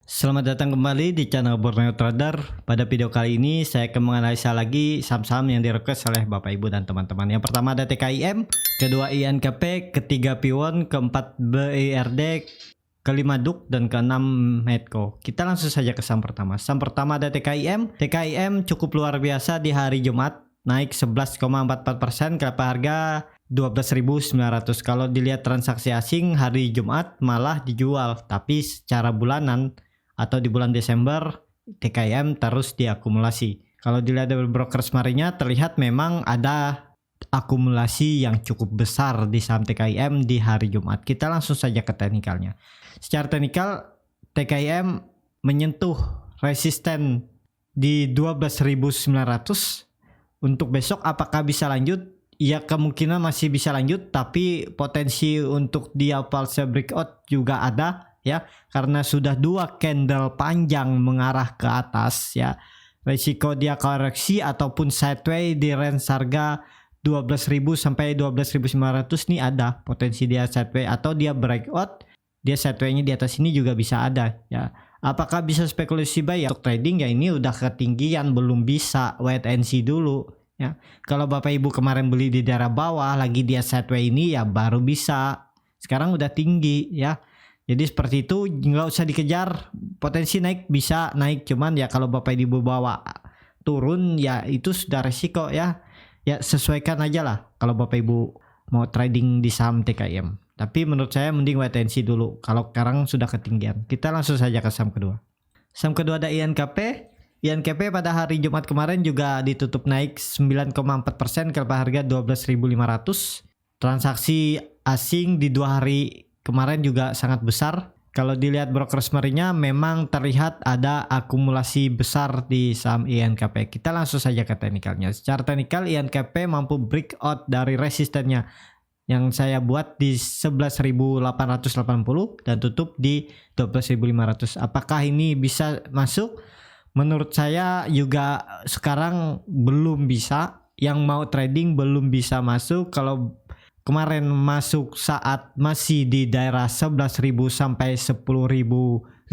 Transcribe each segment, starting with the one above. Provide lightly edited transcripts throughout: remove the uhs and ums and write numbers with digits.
Selamat datang kembali di channel Borneo Trader. Pada video kali ini saya akan menganalisa lagi saham-saham yang direkomendasi oleh Bapak Ibu dan teman-teman. Yang pertama ada TKIM, kedua INKP, ketiga Piwon, keempat BIRD, kelima DUK, dan keenam Medco. Kita langsung saja ke saham pertama. Saham pertama ada TKIM. TKIM cukup luar biasa di hari Jumat, naik 11,44%, ke harga 12.900. Kalau dilihat transaksi asing hari Jumat malah dijual, tapi secara bulanan atau di bulan Desember TKIM terus diakumulasi. Kalau dilihat dari broker smarinya terlihat memang ada akumulasi yang cukup besar di saham TKIM di hari Jumat. Kita langsung saja ke teknikalnya. Secara teknikal TKIM menyentuh resisten di 12.900. Untuk besok apakah bisa lanjut? Ya kemungkinan masih bisa lanjut, tapi potensi untuk dia false breakout juga ada ya, karena sudah dua candle panjang mengarah ke atas ya. Risiko dia koreksi ataupun sideways di range harga 12.000 sampai 12.900 nih ada potensi dia sideways, atau dia breakout, dia sideways-nya di atas ini juga bisa ada ya. Apakah bisa spekulasi buy ya? Untuk trading ya ini udah ketinggian, belum bisa, wait and see dulu ya. Kalau Bapak Ibu kemarin beli di daerah bawah lagi dia sideways ini ya baru bisa. Sekarang udah tinggi ya. Jadi seperti itu, nggak usah dikejar. Potensi naik bisa naik, cuman ya kalau Bapak Ibu bawa turun ya itu sudah resiko ya. Ya sesuaikan aja lah kalau Bapak Ibu mau trading di saham TKIM. Tapi menurut saya mending wait and see dulu kalau sekarang sudah ketinggian. Kita langsung saja ke saham kedua. Saham kedua ada INKP. INKP pada hari Jumat kemarin juga ditutup naik 9,4% ke harga 12.500. Transaksi asing di 2 hari kemarin juga sangat besar. Kalau dilihat broker smarinya memang terlihat ada akumulasi besar di saham INKP. Kita langsung saja ke teknikalnya. Secara teknikal INKP mampu breakout dari resistennya yang saya buat di 11.880 dan tutup di 12.500. Apakah ini bisa masuk? Menurut saya juga sekarang belum bisa. Yang mau trading belum bisa masuk. Kalau kemarin masuk saat masih di daerah 11.000 sampai 10.500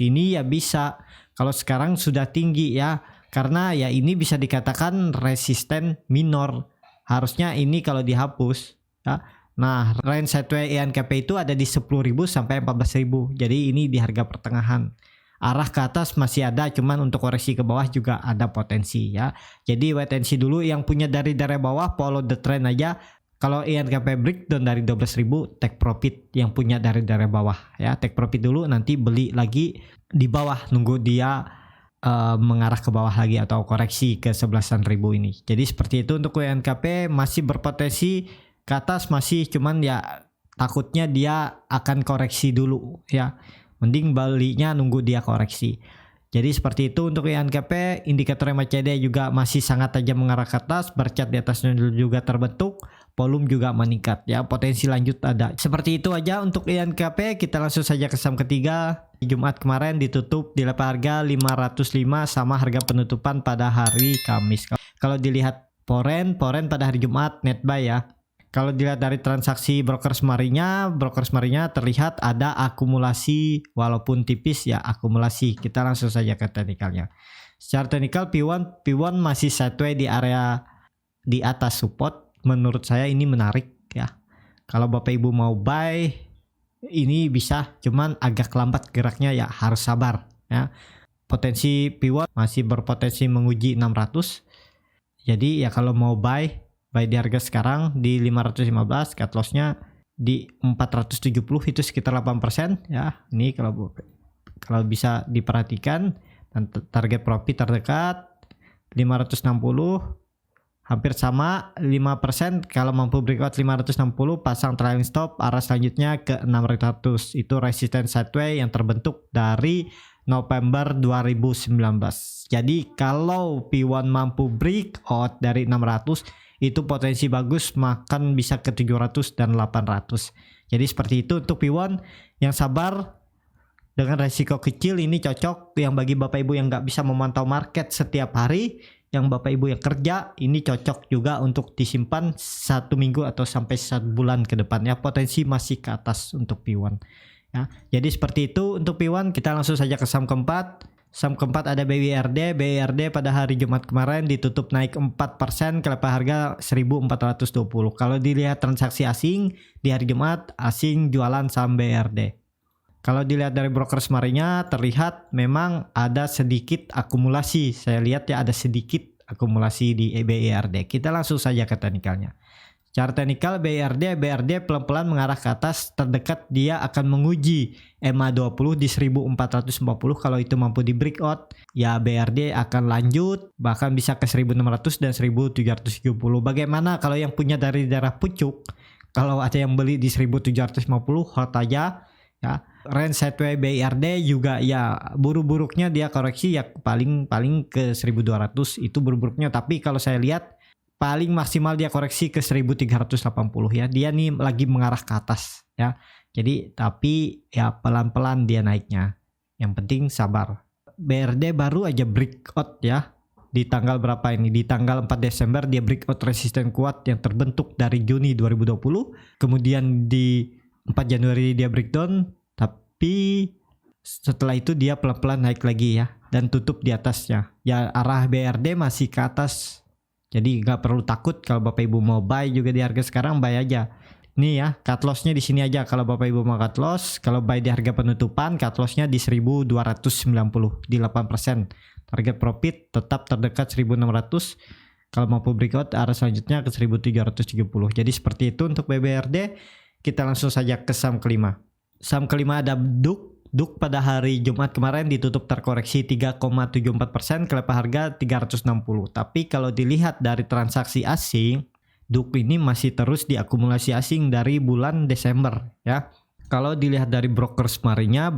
ini ya bisa. Kalau sekarang sudah tinggi ya, karena ya ini bisa dikatakan resisten minor. Harusnya ini kalau dihapus ya. Nah, range sideways INKP itu ada di 10.000 sampai 14.000. Jadi ini di harga pertengahan. Arah ke atas masih ada, cuman untuk koreksi ke bawah juga ada potensi ya. Jadi wait and see dulu. Yang punya dari bawah follow the trend aja. Kalau INKP breakdown dari 12.000 take profit yang punya dari bawah ya. Take profit dulu, nanti beli lagi di bawah, nunggu dia mengarah ke bawah lagi atau koreksi ke 11.000 ini. Jadi seperti itu untuk INKP, masih berpotensi ke atas masih, cuman ya takutnya dia akan koreksi dulu ya. Mending balinya nunggu dia koreksi. Jadi seperti itu untuk INKP. Indikator MACD juga masih sangat tajam mengarah ke atas, bercat di atasnya juga terbentuk, volume juga meningkat ya, potensi lanjut ada. Seperti itu aja untuk INKP. Kita langsung saja ke saham ketiga. Jumat kemarin ditutup di level harga 505 sama harga penutupan pada hari Kamis. Kalau dilihat Poren pada hari Jumat net buy ya. Kalau dilihat dari transaksi broker smarinya terlihat ada akumulasi walaupun tipis ya, akumulasi. Kita langsung saja ke teknikalnya. Secara teknikal P1 masih sideways di area di atas support. Menurut saya ini menarik ya. Kalau Bapak Ibu mau buy ini bisa, cuman agak lambat geraknya ya, harus sabar ya. Potensi P1 masih berpotensi menguji 600. Jadi ya kalau mau buy di harga sekarang di 515, cut loss-nya di 470, itu sekitar 8% ya. Ini kalau bisa diperhatikan, dan target profit terdekat 560, hampir sama 5%. Kalau mampu breakout 560, pasang trailing stop, arah selanjutnya ke 600. Itu resisten sideways yang terbentuk dari November 2019. Jadi kalau P1 mampu breakout dari 600, itu potensi bagus, makan bisa ke 700 dan 800. Jadi seperti itu untuk P1. Yang sabar dengan resiko kecil ini cocok. Yang bagi Bapak Ibu yang nggak bisa memantau market setiap hari, yang Bapak Ibu yang kerja, ini cocok juga untuk disimpan 1 minggu atau sampai 1 bulan ke depannya. Potensi masih ke atas untuk P1. ya. Jadi seperti itu untuk P1. Kita langsung saja ke saham keempat. Saham keempat ada BWRD. BWRD pada hari Jumat kemarin ditutup naik 4% ke level harga 1420. Kalau dilihat transaksi asing di hari Jumat, asing jualan saham BWRD. Kalau dilihat dari broker semarinya terlihat memang ada sedikit akumulasi. Saya lihat ya ada sedikit akumulasi di BWRD. Kita langsung saja ke teknikalnya. Secara teknikal BRD pelan-pelan mengarah ke atas, terdekat dia akan menguji MA20 di 1440. Kalau itu mampu di breakout, ya BRD akan lanjut bahkan bisa ke 1600 dan 1770. Bagaimana kalau yang punya dari daerah pucuk? Kalau ada yang beli di 1750 hold aja ya. Range sideways BRD juga ya buruk-buruknya dia koreksi ya paling ke 1200 itu buruk-buruknya, tapi kalau saya lihat paling maksimal dia koreksi ke 1380 ya. Dia nih lagi mengarah ke atas ya. Jadi tapi ya pelan-pelan dia naiknya. Yang penting sabar. BRD baru aja breakout ya. Di tanggal berapa ini? Di tanggal 4 Desember dia breakout resisten kuat yang terbentuk dari Juni 2020. Kemudian di 4 Januari dia breakdown, tapi setelah itu dia pelan-pelan naik lagi ya dan tutup di atasnya. Ya arah BRD masih ke atas. Jadi nggak perlu takut kalau Bapak Ibu mau buy juga di harga sekarang, buy aja. Nih ya, cut loss-nya di sini aja kalau Bapak Ibu mau cut loss. Kalau buy di harga penutupan, cut loss-nya di 1290 di 8%. Target profit tetap terdekat 1600. Kalau mampu breakout arah selanjutnya ke 1770. Jadi seperti itu untuk BBRD. Kita langsung saja ke saham kelima. Saham kelima ada DUK. DUK pada hari Jumat kemarin ditutup terkoreksi 3,74% ke level harga 360. Tapi kalau dilihat dari transaksi asing, DUK ini masih terus diakumulasi asing dari bulan Desember ya. Kalau dilihat dari broker semarinya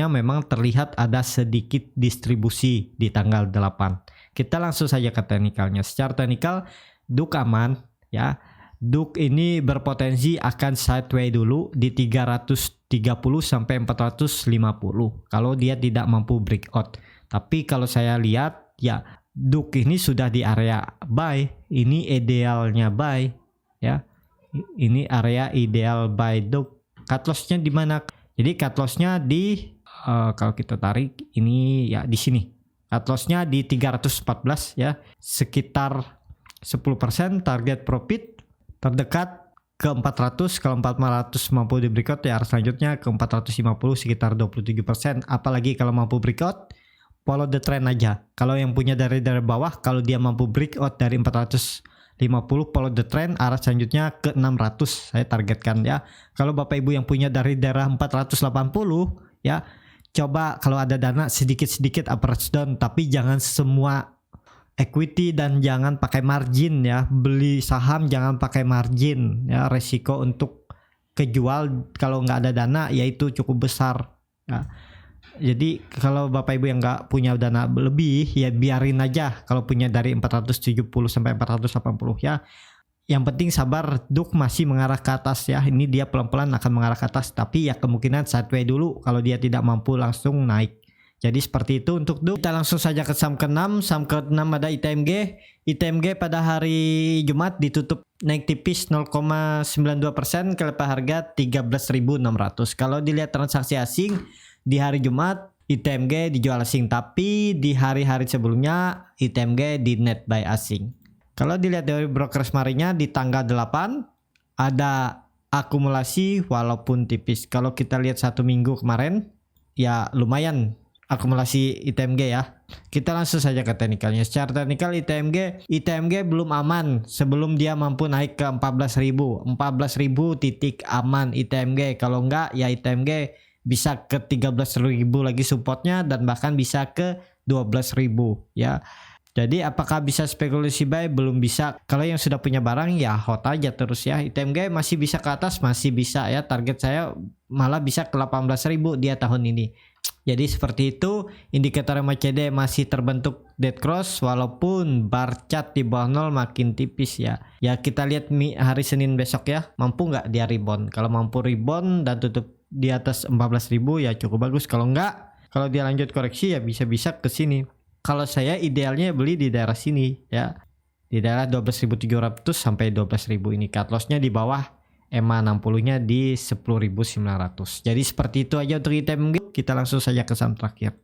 memang terlihat ada sedikit distribusi di tanggal 8. Kita langsung saja ke teknikalnya. Secara teknikal DUK aman ya. DUK ini berpotensi akan sideways dulu di 330 sampai 450 kalau dia tidak mampu breakout. Tapi kalau saya lihat ya DUK ini sudah di area buy. Ini idealnya buy ya. Ini area ideal buy DUK. Cut loss-nya di mana? Jadi cut loss-nya di kalau kita tarik ini ya di sini. Cut loss-nya di 314 ya. Sekitar 10% target profit terdekat ke 400. Kalau 400 mampu di breakout ya selanjutnya ke 450 sekitar 27%. Apalagi kalau mampu breakout follow the trend aja. Kalau yang punya dari bawah, kalau dia mampu breakout dari 450 follow the trend, arah selanjutnya ke 600 saya targetkan ya. Kalau Bapak Ibu yang punya dari daerah 480 ya coba kalau ada dana sedikit-sedikit approach down, tapi jangan semua equity dan jangan pakai margin ya. Beli saham jangan pakai margin ya, resiko untuk kejual kalau nggak ada dana yaitu cukup besar ya. Jadi kalau Bapak Ibu yang nggak punya dana lebih ya biarin aja kalau punya dari 470 sampai 480 ya. Yang penting sabar, DUK masih mengarah ke atas ya. Ini dia pelan-pelan akan mengarah ke atas, tapi ya kemungkinan sideways dulu kalau dia tidak mampu langsung naik. Jadi seperti itu untuk DUK. Kita langsung saja ke saham ke-6. Saham ke-6 ada ITMG. ITMG pada hari Jumat ditutup naik tipis 0,92% ke level harga 13.600. Kalau dilihat transaksi asing di hari Jumat ITMG dijual asing, tapi di hari-hari sebelumnya ITMG di net buy asing. Kalau dilihat dari broker semarinya di tanggal 8 ada akumulasi walaupun tipis. Kalau kita lihat 1 minggu kemarin ya lumayan akumulasi ITMG ya. Kita langsung saja ke teknikalnya. Secara teknikal ITMG belum aman sebelum dia mampu naik ke 14.000 titik aman ITMG. Kalau enggak ya ITMG bisa ke 13.000 lagi supportnya dan bahkan bisa ke 12.000 ya. Jadi apakah bisa spekulasi buy? Belum bisa. Kalau yang sudah punya barang ya hold aja terus ya. ITMG masih bisa ke atas, masih bisa ya. Target saya malah bisa ke 18.000 dia tahun ini. Jadi seperti itu, indikator MACD masih terbentuk dead cross walaupun bar chart di bawah 0 makin tipis ya. Ya kita lihat hari Senin besok ya, mampu nggak dia rebound. Kalau mampu rebound dan tutup di atas 14.000 ya cukup bagus. Kalau enggak, kalau dia lanjut koreksi ya bisa-bisa ke sini. Kalau saya idealnya beli di daerah sini ya. Di daerah 12.700 sampai 12.000 ini cut loss-nya di bawah EMA 60-nya di 10.900. Jadi seperti itu aja untuk item. Kita langsung saja ke saham terakhir.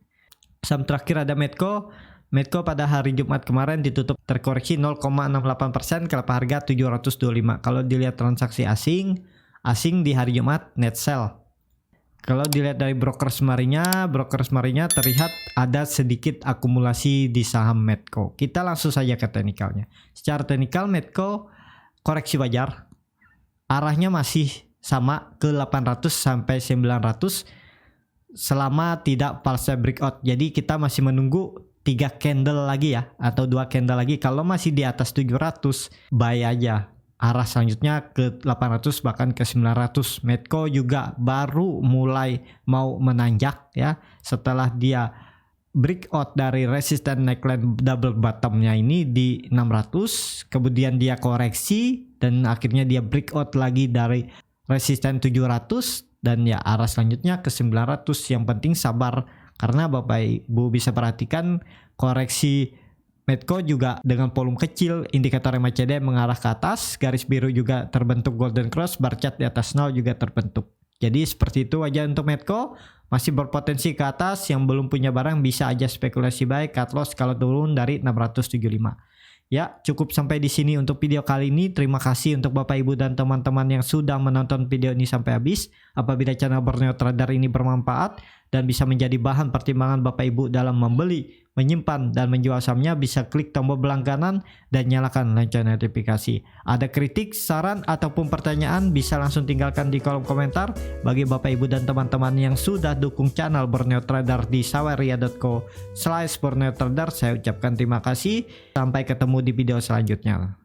Saham terakhir ada Medco. Medco pada hari Jumat kemarin ditutup terkoreksi 0,68% ke harga 725. Kalau dilihat transaksi asing di hari Jumat net sell. Kalau dilihat dari broker semarinya terlihat ada sedikit akumulasi di saham Medco. Kita langsung saja ke teknikalnya. Secara teknikal Medco koreksi wajar. Arahnya masih sama ke 800 sampai 900 selama tidak false breakout. Jadi kita masih menunggu 3 candle lagi ya, atau 2 candle lagi. Kalau masih di atas 700 buy aja. Arah selanjutnya ke 800 bahkan ke 900. Medco juga baru mulai mau menanjak ya, setelah dia breakout dari resisten neckline double bottomnya ini di 600, kemudian dia koreksi dan akhirnya dia breakout lagi dari resisten 700 dan ya arah selanjutnya ke 900. Yang penting sabar, karena Bapak Ibu bisa perhatikan koreksi Medco juga dengan volume kecil, indikator MACD mengarah ke atas, garis biru juga terbentuk golden cross, bar chart di atas 0 juga terbentuk. Jadi seperti itu aja untuk Medco, masih berpotensi ke atas. Yang belum punya barang bisa aja spekulasi buy, cut loss kalau turun dari 675. Ya, cukup sampai di sini untuk video kali ini. Terima kasih untuk Bapak Ibu dan teman-teman yang sudah menonton video ini sampai habis. Apabila channel Borneo Trader ini bermanfaat dan bisa menjadi bahan pertimbangan Bapak Ibu dalam membeli, menyimpan, dan menjual sahamnya, bisa klik tombol berlangganan dan nyalakan lonceng notifikasi. Ada kritik, saran, ataupun pertanyaan bisa langsung tinggalkan di kolom komentar. Bagi Bapak Ibu dan teman-teman yang sudah dukung channel Borneo Trader di saweria.co/Borneo Trader, saya ucapkan terima kasih. Sampai ketemu di video selanjutnya.